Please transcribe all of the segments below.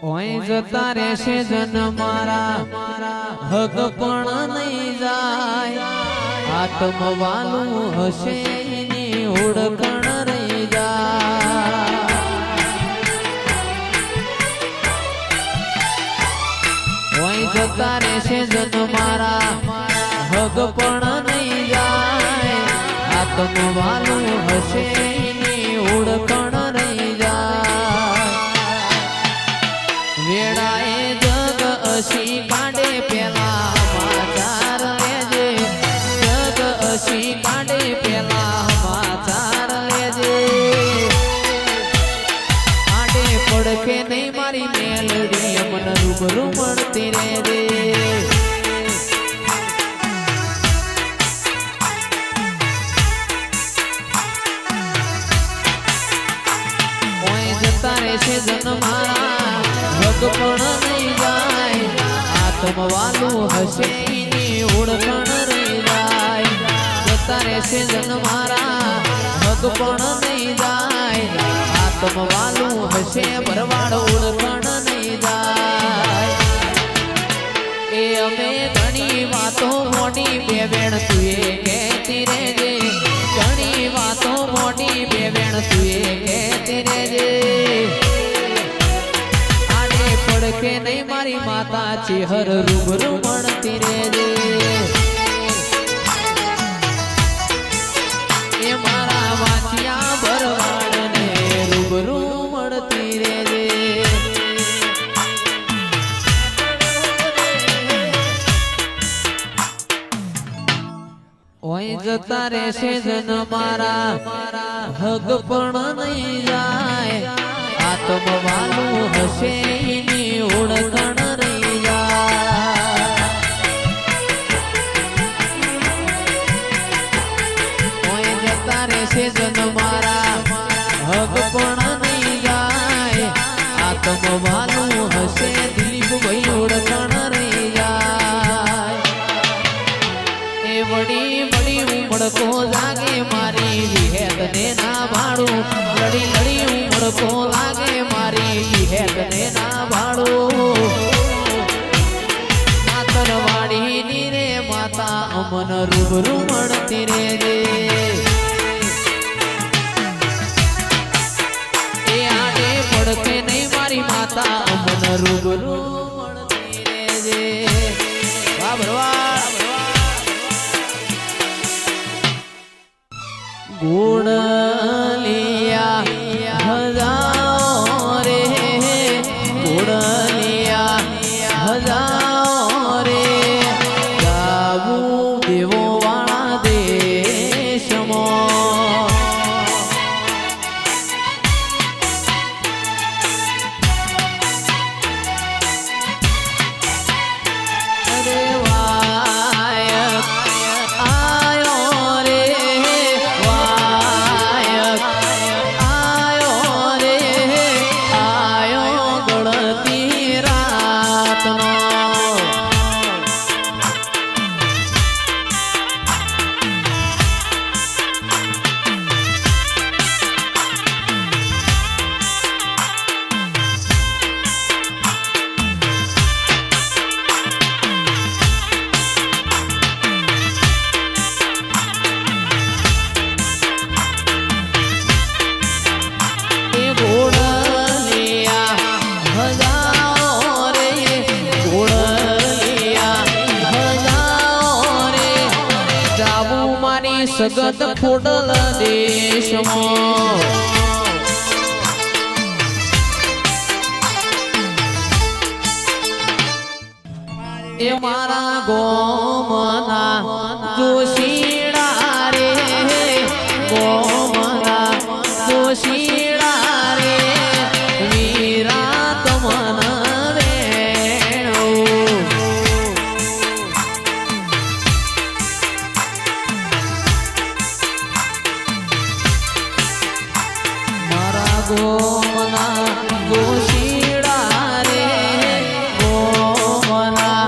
ઓય જતા રહેશે જન મારા હક પણ નહીં જાય આત્મ વાલું હશે એની ઓળખણ રહી જાય ઓય જતા રહેશે જન મારા હક પણ નહીં જાય આત્મ વાલું હશે એની ઓળખણ રહી જાય વેળાએ જગ અસી કાઢે પેલા માચાર રેજે જગ અસી કાઢે પેલા માચાર રેજે આડે પડખે નહીં મારી મેલડી મન રૂબરૂ મળતી રેજે ઓય જતા રહેશે જન મારા હક પણ નહીં જાય આત્મ વાલું હશે એની ઓળખણ રહી જાય જતા રહેશે જન મારા હક પણ નહીં જાય આત્મ વાલું હશે ભરવાડ ઓળખણ નહીં જાય એ અમે ઘણી વાતો મોટી બે બેણ તું એ કહેતી રહેજે ઘણી વાતો મોટી બે બેણ તું એ કહેતી રહેજે પડખે નહીં મારી માતા ચેહર રૂબરૂ મળતી રેજે એ મારા વાંચિયા ભરવાડ ને રૂબરૂ મળતી રેજે ઓય જતા રહેશે જન મારા હક પણ નહીં જાય આત્મ વાલું હશે એની ઓળખણ રહી જાય ઓય જતા રહેશે જન મારા હક પણ નહીં જાય આત્મ વાલું હશે દિલીપ ભાઈ ઓળખણ રહી જાય એ વડી વડી ઉમળકો જાગે મારી વિહેદ ને ના ભાડું લડી લડી ઉમળકો લાગે મારી વિહેદ ને ના ભાડું માતરવાડી ની રે માતા અમન રૂબરૂ મળતી રેજે એ આડે પડકે નહીં મારી માતા અમન રૂબરૂ મળતી રેજે વાહ ભરવાડ ગુણ લિયા હજાઓ રે ગુણ લિયા હજાઓ રે ગાવું દેવો વાળા દેશમાં અરે વાયક આયો રે સગત ખોડલ દેશમાં એ મારા ગોમના જોશીડા રે ગોમના જોશીડા રે વીરા તમન ગોમના ગોશીડા રે ગોમના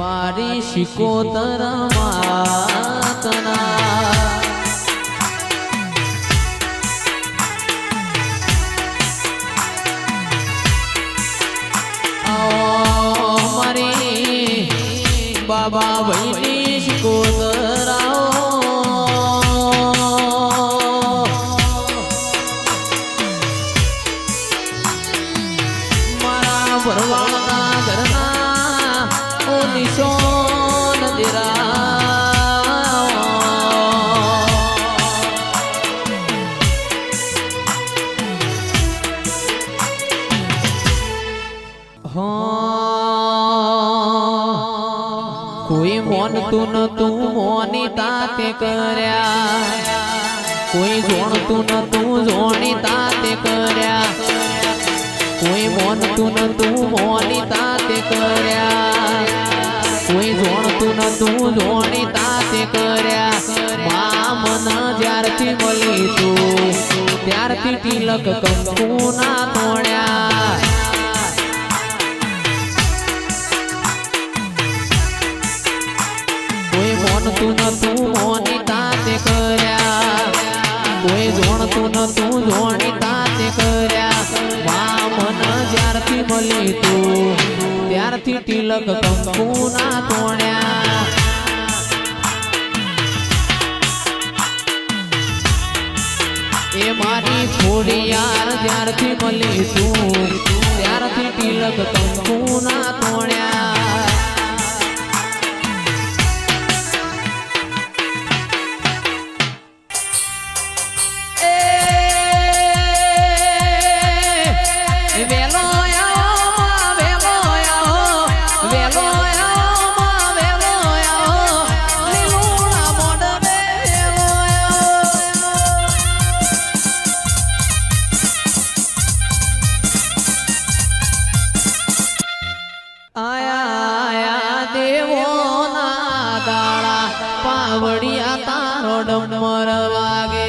મારી શિકોતર માતના બાબા ભાઈની શિકોતરાઓ મારા ભરવાના ઘરના ઓ નિશોન દેરા કોઈ મોનતું નતું મોની તાતે કર્યા કોઈ જોણતું નતું જોણી તાતે કર્યા કોઈ મોનતું નતું મોની તાતે કર્યા કોઈ જોણતું નતું જોણી તાતે કર્યા મન જ્યારથી મળી તું ત્યારથી તિલક કંકુ ના તોડ્યા મોનતું નતું મોની તાતે કર્યા કોઈ જોણતું નતું જોણી તાતે કર્યા મન જ્યારથી મળી તું ત્યારથી તિલક કંકુ ના તોડ્યા એ મારી થોડી યાર જ્યારથી મળી તું ત્યારથી તિલક કંકુ ના તોડ્યા પાવડિયા તારો ડમર વાગે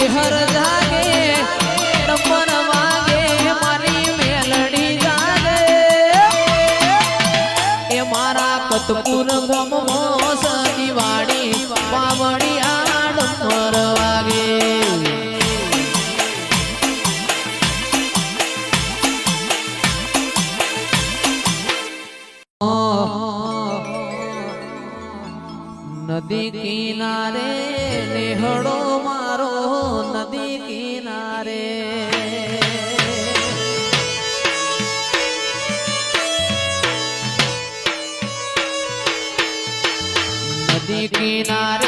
હર જાગે ડમર વાગે મારી મેલડી જાગે એ મારા કતપુર ગમો સદીવાડી પાવડિયા ડમર વાગે નદી કિનારે નેહડો મારો નદી કિનારે નદી કિનારે